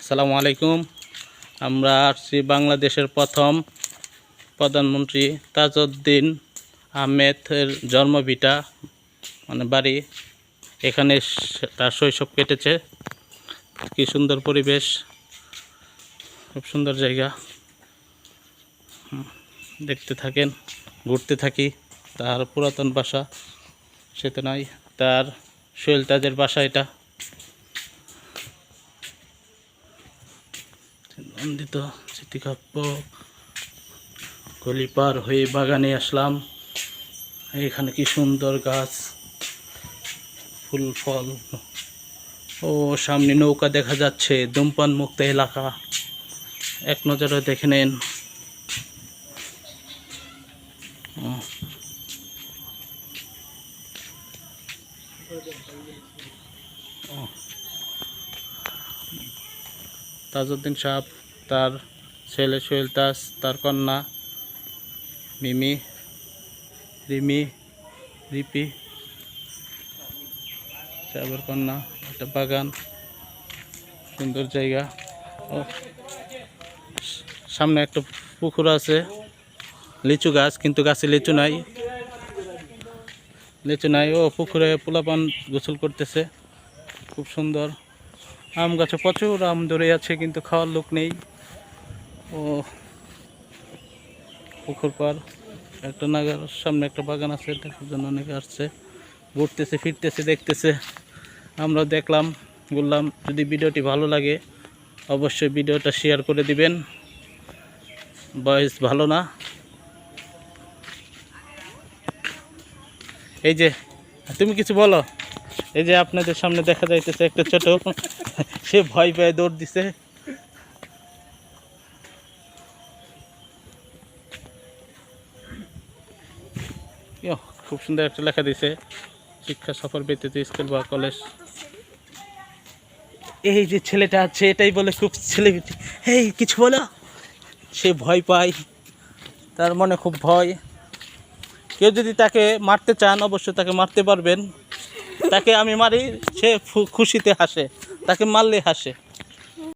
আসসালামু আলাইকুম। আমরা আসছি বাংলাদেশের প্রথম প্রধানমন্ত্রী তাজউদ্দিন আহমেদের জন্মভিটা মানে বাড়ি। এখানে তার শৈশব কেটেছে। কি সুন্দর পরিবেশ, খুব সুন্দর জায়গা। দেখতে থাকেন, ঘুরতে থাকি। তার পুরাতন বাসা সেটা নয়, তার সোহেল তাজের বাসা এটা। নন্দিত স্মৃতিকাব্য গলি পার হয়ে বাগানে আসলাম। এখানে কি সুন্দর গাছ, ফুল ফল। ও সামনে নৌকা দেখা যাচ্ছে, ধূমপান মুক্ত এলাকা। এক নজরে দেখে নেন। তাজউদ্দিন সাহেব, তার ছেলে সোহেল তাজ, তার কন্যা মিমি, রিমি, রিপি সাহেবের কন্যা। একটা বাগান, সুন্দর জায়গা। ও সামনে একটা পুকুর আছে, লিচু গাছ, কিন্তু গাছে লিচু নাই, লিচু নাই। ও পুকুরে পোলাপান গোসল করতেছে, খুব সুন্দর। আম গাছে প্রচুর আম ধরে আছে, কিন্তু খাওয়ার লোক নেই। ও পুকুর পার একটা নাগার সামনে একটা বাগান আছে, দেখার জন্য অনেকে আসছে, ঘুরতেছে, ফিরতেছে, দেখতেছে। আমরা দেখলাম, বললাম যদি ভিডিওটি ভালো লাগে অবশ্যই ভিডিওটা শেয়ার করে দিবেন। ভয়েস ভালো না। এই যে তুমি কিছু বলো। এই যে আপনাদের সামনে দেখা যাইতেছে একটা ছোট, সে ভয় পেয়ে দৌড় দিছে। খুব সুন্দর একটা লেখা দিছে, শিক্ষা সফর ব্যতীত স্কুল বা কলেজ। এই যে ছেলেটা আছে, এটাই বলে খুব ছেলে। এই কিছু বলো। সে ভয় পায়, তার মনে খুব ভয়। কেউ যদি তাকে মারতে চান অবশ্যই তাকে মারতে পারবেন। তাকে আমি মারি, সে খুশিতে হাসে, তাকে মারলে হাসে।